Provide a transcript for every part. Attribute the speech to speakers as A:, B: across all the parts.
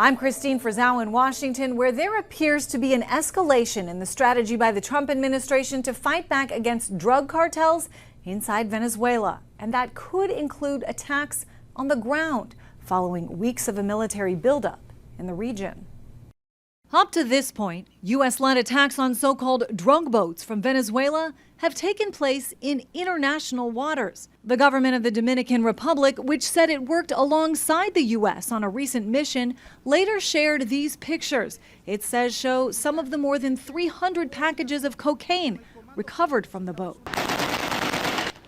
A: I'm Christine Frizzau in Washington, where there appears to be an escalation in the strategy by the Trump administration to fight back against drug cartels inside Venezuela. And that could include attacks on the ground following weeks of a military buildup in the region. Up to this point, U.S.-led attacks on so-called drug boats from Venezuela have taken place in international waters. The government of the Dominican Republic, which said it worked alongside the U.S. on a recent mission, later shared these pictures. It says show some of the more than 300 packages of cocaine recovered from the boat.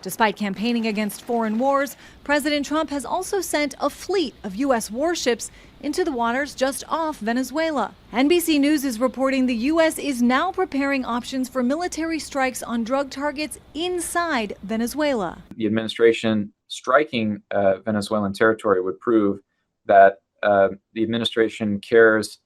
A: Despite campaigning against foreign wars, President Trump has also sent a fleet of U.S. warships into the waters just off Venezuela. NBC News is reporting the U.S. is now preparing options for military strikes on drug targets inside Venezuela.
B: The administration striking Venezuelan territory would prove that the administration cares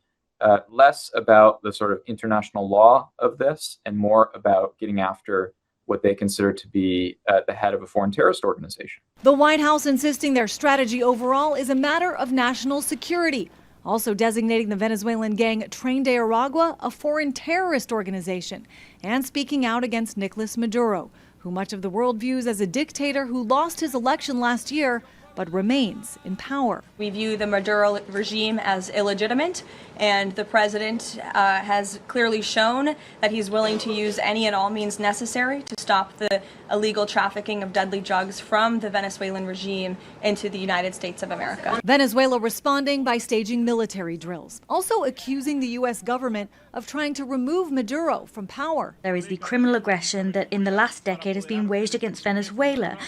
B: less about the sort of international law of this and more about getting after what they consider to be the head of a foreign terrorist organization.
A: The White House insisting their strategy overall is a matter of national security, also designating the Venezuelan gang Tren de Aragua a foreign terrorist organization, and speaking out against Nicolas Maduro, who much of the world views as a dictator who lost his election last year but remains in power.
C: We view the Maduro regime as illegitimate, and the president has clearly shown that he's willing to use any and all means necessary to stop the illegal trafficking of deadly drugs from the Venezuelan regime into the United States of America.
A: Venezuela responding by staging military drills, also accusing the U.S. government of trying to remove Maduro from power.
D: There is the criminal aggression that in the last decade has been waged against Venezuela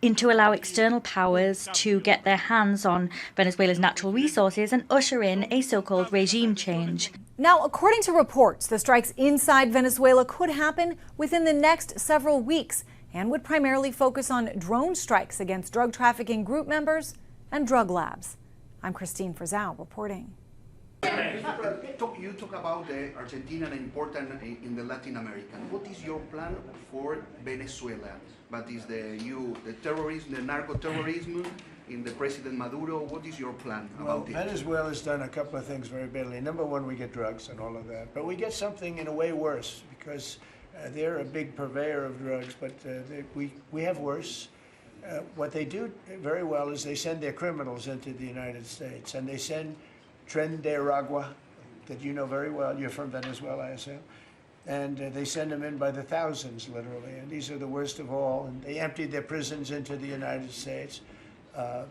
D: to allow external powers to get their hands on Venezuela's natural resources and usher in a so-called regime change.
A: Now, according to reports, the strikes inside Venezuela could happen within the next several weeks and would primarily focus on drone strikes against drug trafficking group members and drug labs. I'm Christine Frizzau reporting.
E: You talk about Argentina and important in the Latin American. What is your plan for Venezuela? But is the terrorism, the narco-terrorism in the President Maduro? What is your plan about it?
F: Venezuela's done a couple of things very badly. Number one, we get drugs and all of that. But we get something in a way worse because they're a big purveyor of drugs, but we have worse. What they do very well is they send their criminals into the United States, and they send Tren de Aragua, that you know very well. You're from Venezuela, I assume. And they send them in by the thousands, literally. And these are the worst of all. And they empty their prisons into the United States.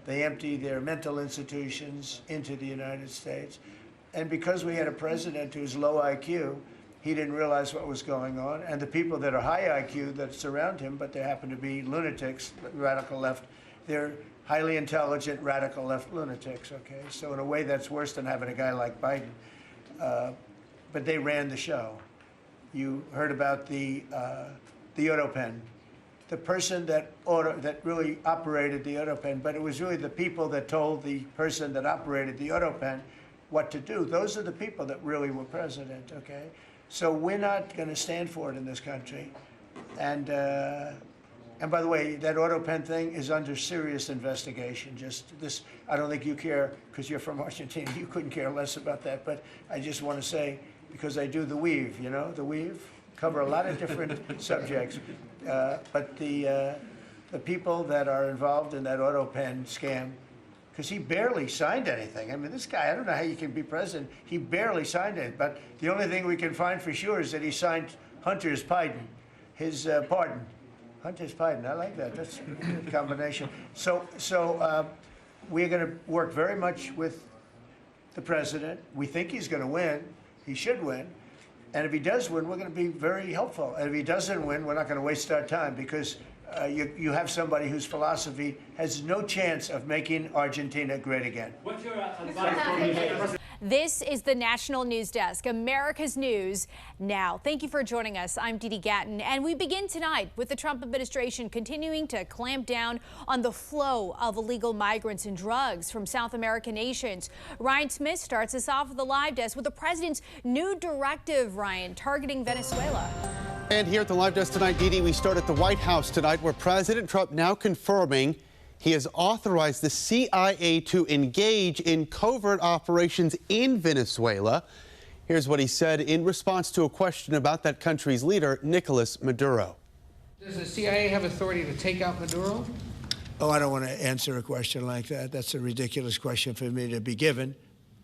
F: They empty their mental institutions into the United States. And because we had a president who's low IQ, he didn't realize what was going on. And the people that are high IQ that surround him, but they happen to be lunatics, radical left, they're highly intelligent, radical left lunatics, okay? So in a way, that's worse than having a guy like Biden. But they ran the show. You heard about the autopen. The person that really operated the autopen, but it was really the people that told the person that operated the autopen what to do. Those are the people that really were president, okay? So we're not going to stand for it in this country. And by the way, that autopen thing is under serious investigation. Just this, I don't think you care, because you're from Argentina, you couldn't care less about that. But I just want to say, because I do the weave, you know, the weave, cover a lot of different subjects. But the people that are involved in that autopen scam, because he barely signed anything. I mean, this guy, I don't know how you can be president. He barely signed it. But the only thing we can find for sure is that he signed Hunter's pardon, his pardon. Hunter's pardon, I like that. That's a good combination. So we're going to work very much with the president. We think he's going to win. He should win. And if he does win, we're going to be very helpful. And if he doesn't win, we're not going to waste our time, because you have somebody whose philosophy has no chance of making Argentina great again.
G: What's your advice?
H: This is the National News Desk, America's News Now. Thank you for joining us. I'm Dee Dee Gatton, and we begin tonight with the Trump administration continuing to clamp down on the flow of illegal migrants and drugs from South American nations. Ryan Smith starts us off with the live desk with the president's new directive, Ryan, targeting Venezuela.
I: And here at the live desk tonight, Dee Dee, we start at the White House tonight, where President Trump now confirming He has authorized the CIA to engage in covert operations in Venezuela. Here's what he said in response to a question about that country's leader, Nicolas Maduro.
J: Does the CIA have authority to take out Maduro?
F: Oh, I don't want to answer a question like that. That's a ridiculous question for me to be given.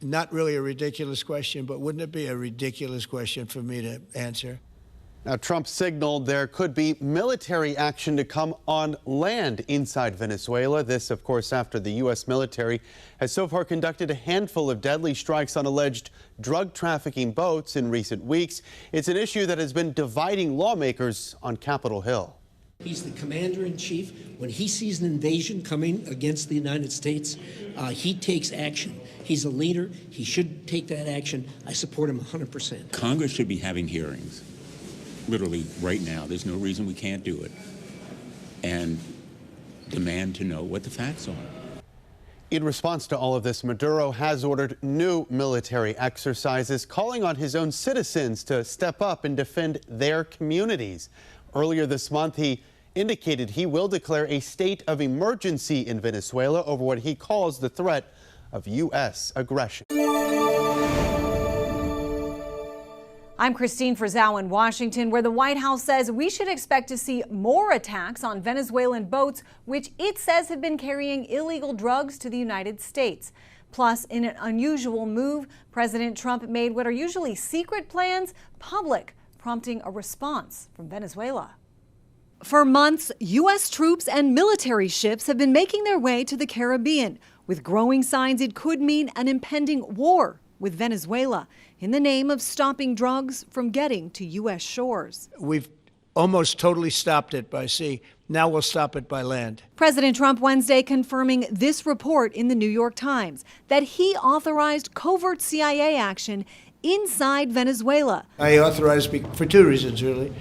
F: Not really a ridiculous question, but wouldn't it be a ridiculous question for me to answer?
I: Now, Trump signaled there could be military action to come on land inside Venezuela. This, of course, after the U.S. military has so far conducted a handful of deadly strikes on alleged drug trafficking boats in recent weeks. It's an issue that has been dividing lawmakers on Capitol Hill.
K: He's the commander-in-chief. When he sees an invasion coming against the United States, he takes action. He's a leader. He should take that action. I support him 100%.
L: Congress should be having hearings. Literally right now. There's no reason we can't do it. And demand to know what the facts are.
I: In response to all of this, Maduro has ordered new military exercises, calling on his own citizens to step up and defend their communities. Earlier this month, he indicated he will declare a state of emergency in Venezuela over what he calls the threat of U.S. aggression.
A: I'm Christine Frizzau in Washington, where the White House says we should expect to see more attacks on Venezuelan boats, which it says have been carrying illegal drugs to the United States. Plus, in an unusual move, President Trump made what are usually secret plans public, prompting a response from Venezuela. For months, U.S. troops and military ships have been making their way to the Caribbean, with growing signs it could mean an impending war with Venezuela in the name of stopping drugs from getting to U.S. shores.
F: We've almost totally stopped it by sea. Now we'll stop it by land.
A: President Trump Wednesday confirming this report in the New York Times that he authorized covert CIA action inside Venezuela.
F: I authorized for two reasons, really.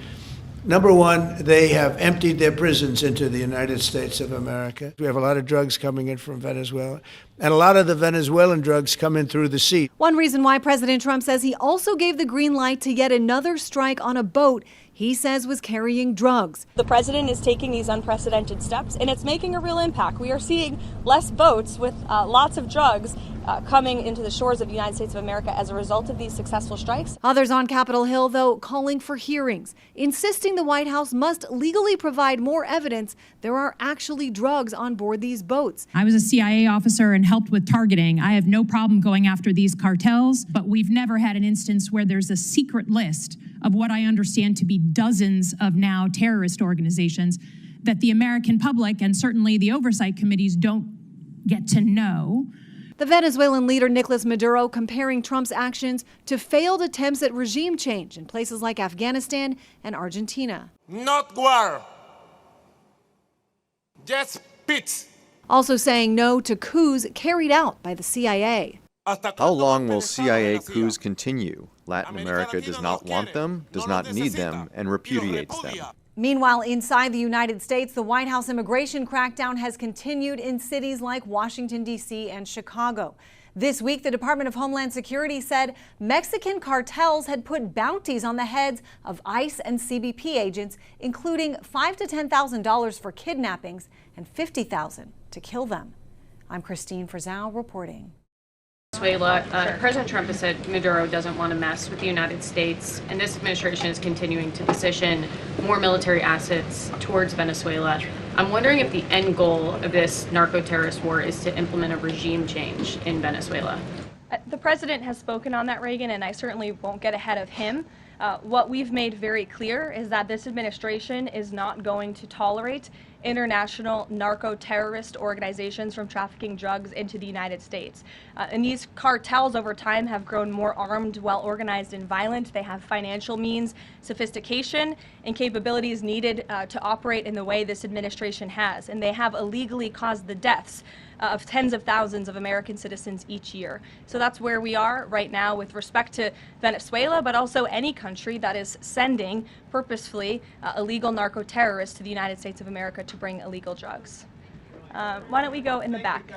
F: Number one, they have emptied their prisons into the United States of America. We have a lot of drugs coming in from Venezuela, and a lot of the Venezuelan drugs come in through the sea.
A: One reason why President Trump says he also gave the green light to yet another strike on a boat he says was carrying drugs.
C: The president is taking these unprecedented steps, and it's making a real impact. We are seeing less boats with lots of drugs coming into the shores of the United States of America as a result of these successful strikes.
A: Others on Capitol Hill, though, calling for hearings, insisting the White House must legally provide more evidence there are actually drugs on board these boats.
M: I was a CIA officer and helped with targeting. I have no problem going after these cartels, but we've never had an instance where there's a secret list of what I understand to be dozens of now terrorist organizations that the American public and certainly the oversight committees don't get to know.
A: The Venezuelan leader Nicolas Maduro comparing Trump's actions to failed attempts at regime change in places like Afghanistan and Argentina.
N: Not war, just peace.
A: Also saying no to coups carried out by the CIA.
O: How long will CIA coups continue? Latin America does not want them, does not need them, and repudiates them.
A: Meanwhile, inside the United States, the White House immigration crackdown has continued in cities like Washington, D.C. and Chicago. This week, the Department of Homeland Security said Mexican cartels had put bounties on the heads of ICE and CBP agents, including $5,000 to $10,000 for kidnappings and $50,000 to kill them. I'm Christine Frizzau reporting.
P: Venezuela, President Trump has said Maduro doesn't want to mess with the United States, and this administration is continuing to position more military assets towards Venezuela. I'm wondering if the end goal of this narco-terrorist war is to implement a regime change in Venezuela.
C: The president has spoken on that, Reagan, and I certainly won't get ahead of him. What we've made very clear is that this administration is not going to tolerate international narco-terrorist organizations from trafficking drugs into the United States. And these cartels over time have grown more armed, well-organized, and violent. They have financial means, sophistication, and capabilities needed to operate in the way this administration has. And they have illegally caused the deaths of tens of thousands of American citizens each year. So that's where we are right now with respect to Venezuela, but also any country that is sending purposefully illegal narco-terrorists to the United States of America to bring illegal drugs. Why don't we go in the back?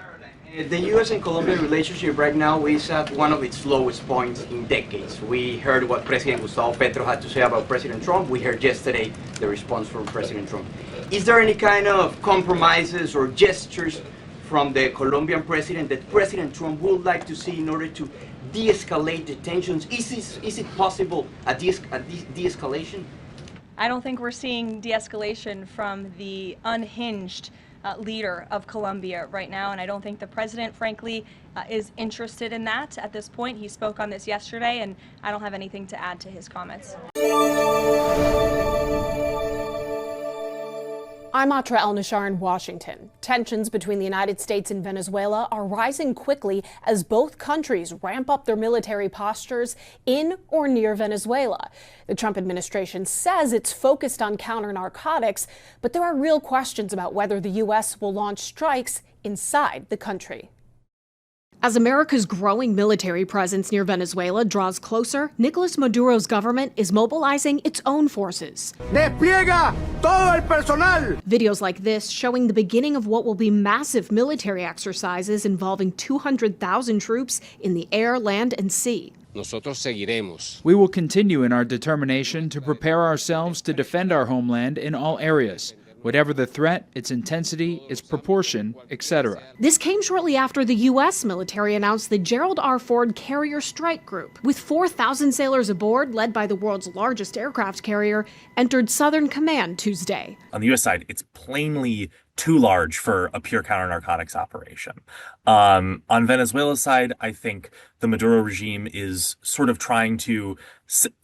Q: The U.S. and Colombia relationship right now is at one of its lowest points in decades. We heard what President Gustavo Petro had to say about President Trump. We heard yesterday the response from President Trump. Is there any kind of compromises or gestures from the Colombian president that President Trump would like to see in order to de-escalate the tensions? Is it possible a de-escalation?
C: I don't think we're seeing de-escalation from the unhinged leader of Colombia right now, and I don't think the president, frankly, is interested in that at this point. He spoke on this yesterday, and I don't have anything to add to his comments.
R: I'm Atra El-Nashar in Washington. Tensions between the United States and Venezuela are rising quickly as both countries ramp up their military postures in or near Venezuela. The Trump administration says it's focused on counter-narcotics, but there are real questions about whether the U.S. will launch strikes inside the country. As America's growing military presence near Venezuela draws closer, Nicolas Maduro's government is mobilizing its own forces.
S: ¡Despliega todo el personal!
R: Videos like this showing the beginning of what will be massive military exercises involving 200,000 troops in the air, land, and sea.
T: Nosotros seguiremos.
U: We will continue in our determination to prepare ourselves to defend our homeland in all areas. Whatever the threat, its intensity, its proportion, etc.
R: This came shortly after the U.S. military announced the Gerald R. Ford Carrier Strike Group, with 4,000 sailors aboard, led by the world's largest aircraft carrier, entered Southern Command Tuesday.
V: On the U.S. side, it's plainly too large for a pure counter-narcotics operation. On Venezuela's side, I think the Maduro regime is sort of trying to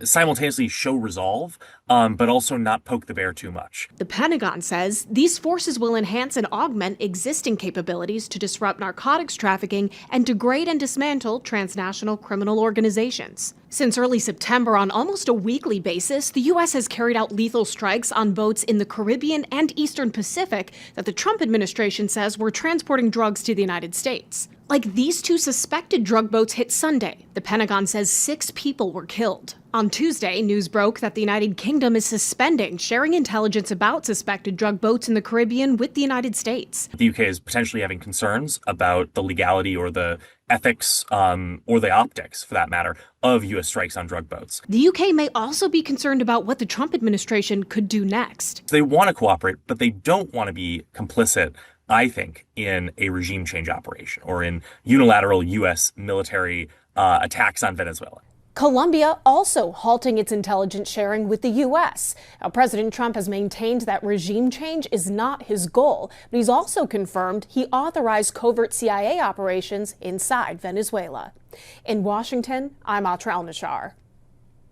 V: simultaneously show resolve, but also not poke the bear too much.
R: The Pentagon says these forces will enhance and augment existing capabilities to disrupt narcotics trafficking and degrade and dismantle transnational criminal organizations. Since early September, on almost a weekly basis, the U.S. has carried out lethal strikes on boats in the Caribbean and Eastern Pacific that the Trump administration says were transporting drugs to the United States. Like these two suspected drug boats hit Sunday. The Pentagon says 6 people were killed. On Tuesday, news broke that the United Kingdom is suspending sharing intelligence about suspected drug boats in the Caribbean with the United States.
V: The UK is potentially having concerns about the legality or the ethics, or the optics, for that matter, of U.S. strikes on drug boats.
R: The UK may also be concerned about what the Trump administration could do next.
V: They want to cooperate, but they don't want to be complicit, I think, in a regime change operation or in unilateral U.S. military attacks on Venezuela.
R: Colombia also halting its intelligence sharing with the U.S. Now, President Trump has maintained that regime change is not his goal, but he's also confirmed he authorized covert CIA operations inside Venezuela. In Washington, I'm Atra El-Nashar.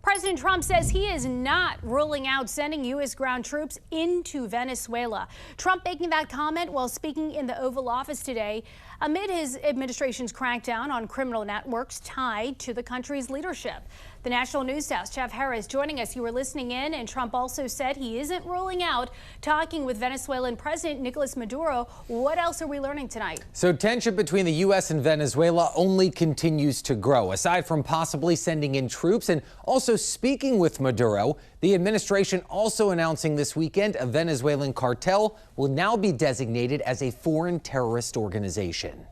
H: President Trump says he is not ruling out sending U.S. ground troops into Venezuela. Trump making that comment while speaking in the Oval Office today amid his administration's crackdown on criminal networks tied to the country's leadership. The National News Desk, Jeff Harris, joining us. You were listening in, and Trump also said he isn't ruling out talking with Venezuelan President Nicolas Maduro. What else are we learning tonight?
W: So tension between the U.S. and Venezuela only continues to grow. Aside from possibly sending in troops and also speaking with Maduro, the administration also announcing this weekend a Venezuelan cartel will now be designated as a foreign terrorist organization.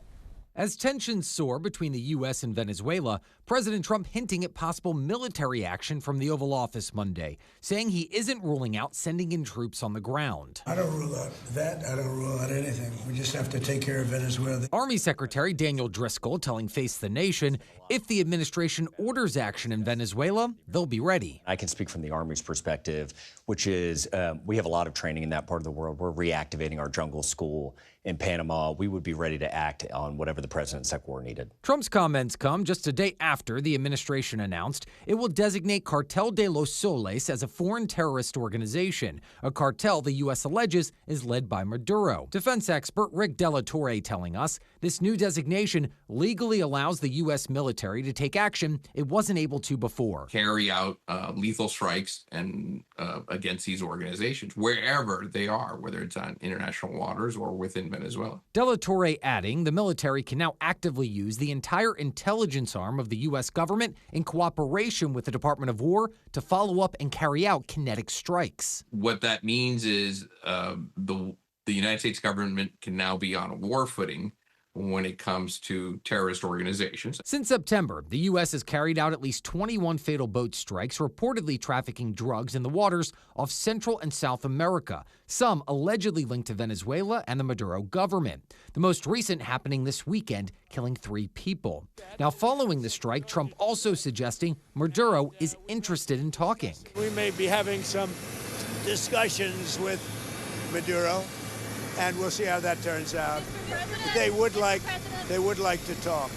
X: As tensions soar between the U.S. and Venezuela, President Trump hinting at possible military action from the Oval Office Monday, saying he isn't ruling out sending in troops on the ground.
F: I don't rule out that. I don't rule out anything. We just have to take care of Venezuela.
X: Army Secretary Daniel Driscoll telling Face the Nation, if the administration orders action in Venezuela, they'll be ready.
Y: I can speak from the Army's perspective, which is we have a lot of training in that part of the world. We're reactivating our jungle school in Panama. We would be ready to act on whatever the President SecWar needed.
X: Trump's comments come just a day after the administration announced it will designate Cartel de los Soles as a foreign terrorist organization, a cartel the U.S. alleges is led by Maduro. Defense expert Rick Delatorre telling us this new designation legally allows the U.S. military to take action it wasn't able to before.
Z: Carry out lethal strikes and against these organizations wherever they are, whether it's on international waters or within Venezuela.
X: Delatorre adding the military can now actively use the entire intelligence arm of the U.S. government in cooperation with the Department of War to follow up and carry out kinetic strikes.
Z: What that means is the the United States government can now be on a war footing when it comes to terrorist organizations.
X: Since September, the U.S. has carried out at least 21 fatal boat strikes reportedly trafficking drugs in the waters off Central and South America, some allegedly linked to Venezuela and the Maduro government. The most recent happening this weekend, killing 3 people. Now, following the strike, Trump also suggesting Maduro is interested in talking.
F: We may be having some discussions with Maduro, and we'll see how that turns out. They would like to talk.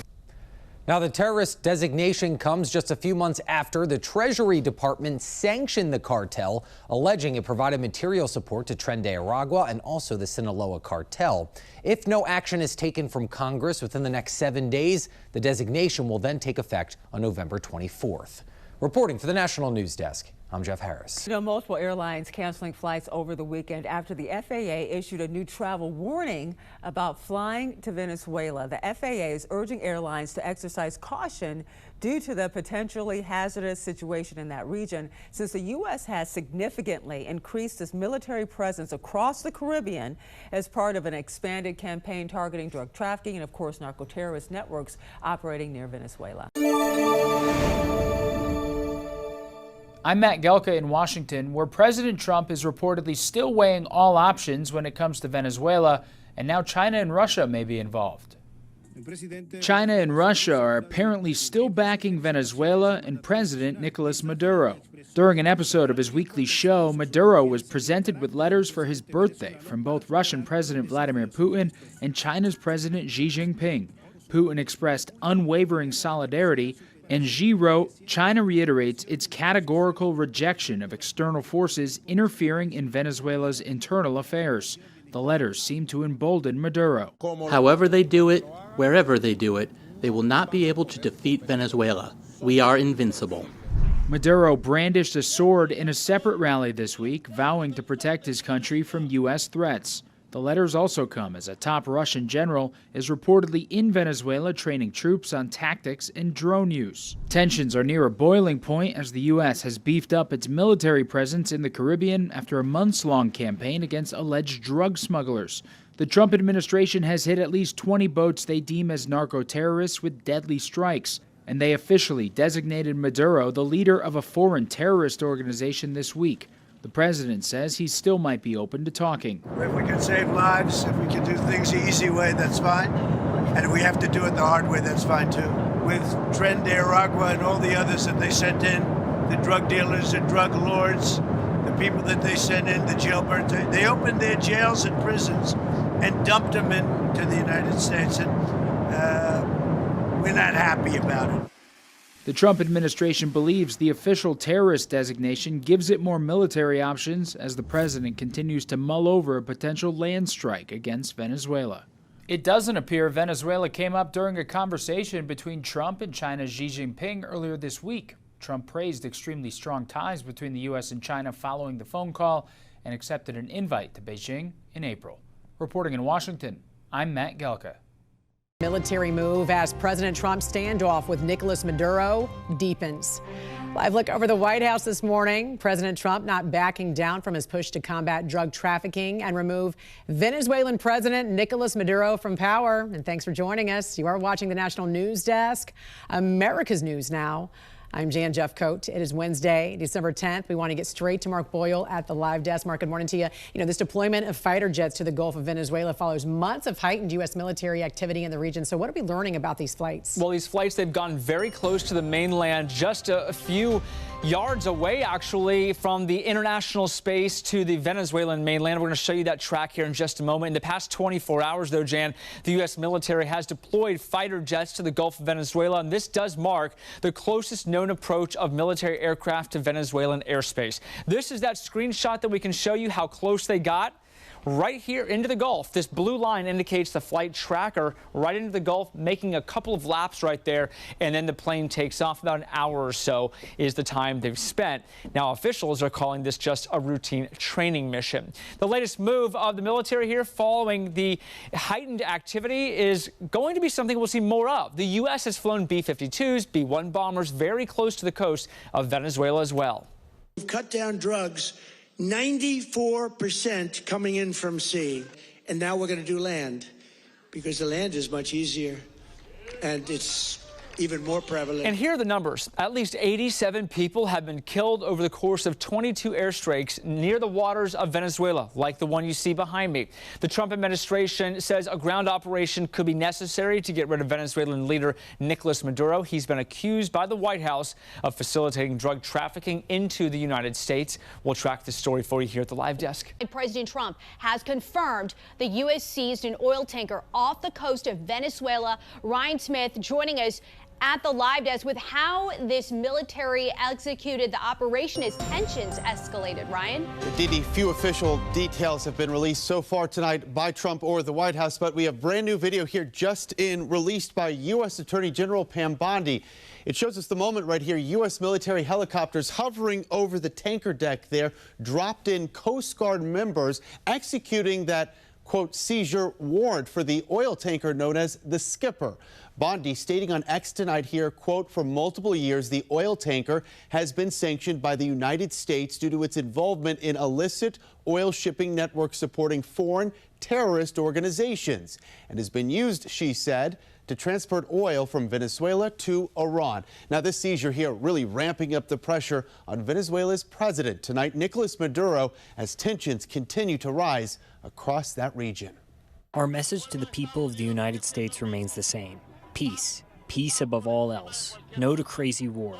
W: Now, the terrorist designation comes just a few months after the Treasury Department sanctioned the cartel, alleging it provided material support to Tren de Aragua and also the Sinaloa cartel. If no action is taken from Congress within the next 7 days, the designation will then take effect on November 24th. Reporting for the National News Desk, I'm Jeff Harris.
B: Multiple airlines canceling flights over the weekend after the FAA issued a new travel warning about flying to Venezuela. The FAA is urging airlines to exercise caution due to the potentially hazardous situation in that region, since the U.S. has significantly increased its military presence across the Caribbean as part of an expanded campaign targeting drug trafficking and, of course, narco-terrorist networks operating near Venezuela.
U: I'm Matt Gelka in Washington, where President Trump is reportedly still weighing all options when it comes to Venezuela, and now China and Russia may be involved. China and Russia are apparently still backing Venezuela and President Nicolas Maduro. During an episode of his weekly show, Maduro was presented with letters for his birthday from both Russian President Vladimir Putin and China's President Xi Jinping. Putin expressed unwavering solidarity, and Xi wrote, China reiterates its categorical rejection of external forces interfering in Venezuela's internal affairs. The letters seem to embolden Maduro.
D: However they do it, wherever they do it, they will not be able to defeat Venezuela. We are invincible.
U: Maduro brandished a sword in a separate rally this week, vowing to protect his country from U.S. threats. The letters also come as a top Russian general is reportedly in Venezuela training troops on tactics and drone use. Tensions are near a boiling point as the U.S. has beefed up its military presence in the Caribbean after a months-long campaign against alleged drug smugglers. The Trump administration has hit at least 20 boats they deem as narco-terrorists with deadly strikes, and they officially designated Maduro the leader of a foreign terrorist organization this week. The president says he still might be open to talking.
F: If we can save lives, if we can do things the easy way, that's fine. And if we have to do it the hard way, that's fine too. With Tren de Aragua and all the others that they sent in, the drug dealers, the drug lords, the people that they sent in, the jailbirds, they opened their jails and prisons and dumped them into the United States. And we're not happy about it.
U: The Trump administration believes the official terrorist designation gives it more military options as the president continues to mull over a potential land strike against Venezuela. It doesn't appear Venezuela came up during a conversation between Trump and China's Xi Jinping earlier this week. Trump praised extremely strong ties between the U.S. and China following the phone call and accepted an invite to Beijing in April. Reporting in Washington, I'm Matt Gelka.
E: Military move as President Trump's standoff with Nicolas Maduro deepens. Live look over the White House this morning. President Trump not backing down from his push to combat drug trafficking and remove Venezuelan President Nicolas Maduro from power. And thanks for joining us. You are watching the National News Desk, America's News Now. I'm Jan Jeffcoat. It is Wednesday, December 10th. We want to get straight to Mark Boyle at the live desk. Mark, good morning to you. You know, this deployment of fighter jets to the Gulf of Venezuela follows months of heightened U.S. military activity in the region. So what are we learning about these flights?
G: Well, these flights, they've gone very close to the mainland, just a few yards away, actually, from the international space to the Venezuelan mainland. We're going to show you that track here in just a moment. In the past 24 hours, though, Jan, the U.S. military has deployed fighter jets to the Gulf of Venezuela, and this does mark the closest known approach of military aircraft to Venezuelan airspace. This is that screenshot that we can show you how close they got. Right here into the Gulf. This blue line indicates the flight tracker right into the Gulf, making a couple of laps right there, and then the plane takes off. About an hour or so is the time they've spent. Now, officials are calling this just a routine training mission. The latest move of the military here following the heightened activity is going to be something we'll see more of. The U.S. has flown B-52s, B-1 bombers very close to the coast of Venezuela as well.
F: We've cut down drugs 94% coming in from sea. And now we're going to do land, because the land is much easier and it's even more prevalent.
G: And here are the numbers. At least 87 people have been killed over the course of 22 airstrikes near the waters of Venezuela, like the one you see behind me. The Trump administration says a ground operation could be necessary to get rid of Venezuelan leader Nicolas Maduro. He's been accused by the White House of facilitating drug trafficking into the United States. We'll track this story for you here at the live desk.
H: President Trump has confirmed the U.S. seized an oil tanker off the coast of Venezuela. Ryan Smith joining us at the live desk with how this military executed the operation as tensions escalated. Ryan?
I: Didi, few official details have been released so far tonight by Trump or the White House, but we have brand new video here just released by U.S. Attorney General Pam Bondi. It shows us the moment right here. U.S. military helicopters hovering over the tanker deck there, dropped in Coast Guard members executing that, quote, seizure warrant for the oil tanker known as the Skipper. Bondi stating on X tonight here, quote, for multiple years, the oil tanker has been sanctioned by the United States due to its involvement in illicit oil shipping networks supporting foreign terrorist organizations and has been used, she said, to transport oil from Venezuela to Iran. Now, this seizure here really ramping up the pressure on Venezuela's president tonight, Nicolas Maduro, as tensions continue to rise across that region.
J: Our message to the people of the United States remains the same. Peace. Peace above all else. No to crazy war.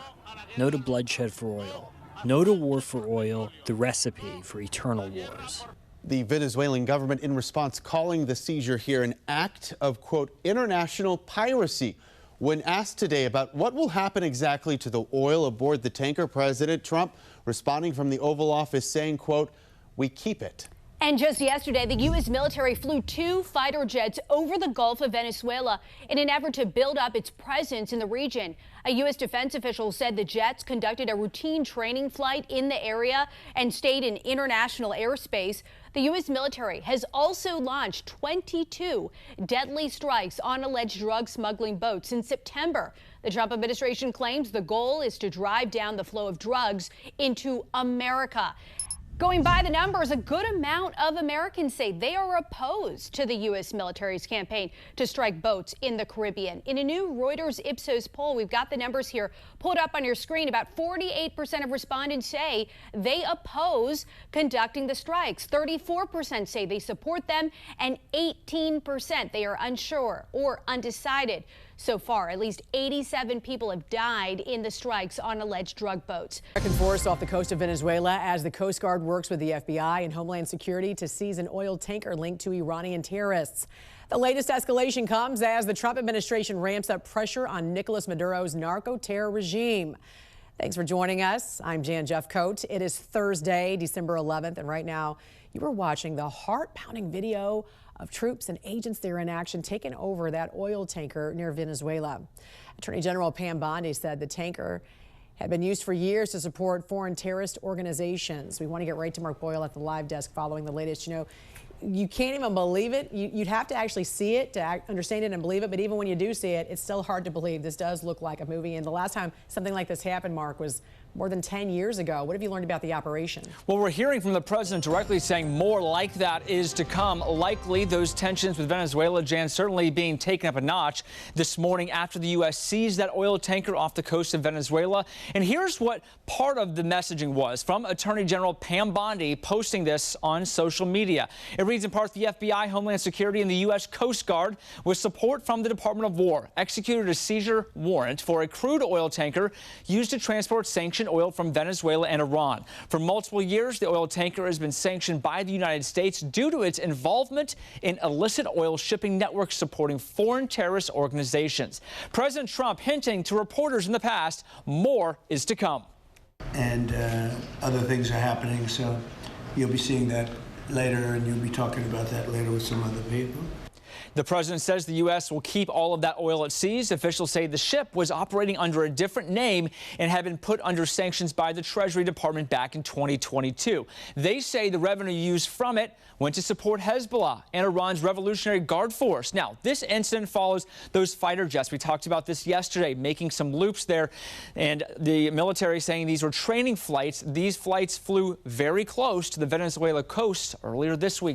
J: No to bloodshed for oil. No to war for oil, the recipe for eternal wars.
I: The Venezuelan government in response calling the seizure here an act of, quote, international piracy. When asked today about what will happen exactly to the oil aboard the tanker, President Trump responding from the Oval Office saying, quote, we keep it.
H: And just yesterday, the U.S. military flew 2 fighter jets over the Gulf of Venezuela in an effort to build up its presence in the region. A U.S. defense official said the jets conducted a routine training flight in the area and stayed in international airspace. The U.S. military has also launched 22 deadly strikes on alleged drug smuggling boats since September. The Trump administration claims the goal is to drive down the flow of drugs into America. Going by the numbers, a good amount of Americans say they are opposed to the U.S. military's campaign to strike boats in the Caribbean. In a new Reuters Ipsos poll, we've got the numbers here pulled up on your screen. About 48% of respondents say they oppose conducting the strikes. 34% say they support them, and 18% they are unsure or undecided. So far, at least 87 people have died in the strikes on alleged drug boats.
E: American force off the coast of Venezuela as the Coast Guard works with the FBI and Homeland Security to seize an oil tanker linked to Iranian terrorists. The latest escalation comes as the Trump administration ramps up pressure on Nicolas Maduro's narco-terror regime. Thanks for joining us. I'm Jan Jeffcoat. It is Thursday, December 11th, and right now you are watching the heart-pounding video of troops and agents there in action taking over that oil tanker near Venezuela. Attorney General Pam Bondi said the tanker had been used for years to support foreign terrorist organizations. We want to get right to Mark Boyle at the live desk following the latest. You know, you can't even believe it. You'd have to actually see it to understand it and believe it. But even when you do see it, it's still hard to believe. This does look like a movie. And the last time something like this happened, Mark, was more than 10 years ago. What have you learned about the operation? Well,
G: we're hearing from the president directly saying more like that is to come. Likely those tensions with Venezuela, Jan, certainly being taken up a notch this morning after the U.S. seized that oil tanker off the coast of Venezuela. And here's what part of the messaging was from Attorney General Pam Bondi posting this on social media. It reads in part, the FBI, Homeland Security, and the U.S. Coast Guard, with support from the Department of War, executed a seizure warrant for a crude oil tanker used to transport sanctioned oil from Venezuela and Iran. For multiple years, the oil tanker has been sanctioned by the United States due to its involvement in illicit oil shipping networks supporting foreign terrorist organizations. President Trump hinting to reporters in the past, more is to come.
F: And other things are happening, so you'll be seeing that later, and you'll be talking about that later with some other people.
G: The president says the U.S. will keep all of that oil it seized. Officials say the ship was operating under a different name and had been put under sanctions by the Treasury Department back in 2022. They say the revenue used from it went to support Hezbollah and Iran's Revolutionary Guard Force. Now, this incident follows those fighter jets. We talked about this yesterday, making some loops there, and the military saying these were training flights. These flights flew very close to the Venezuela coast earlier this week.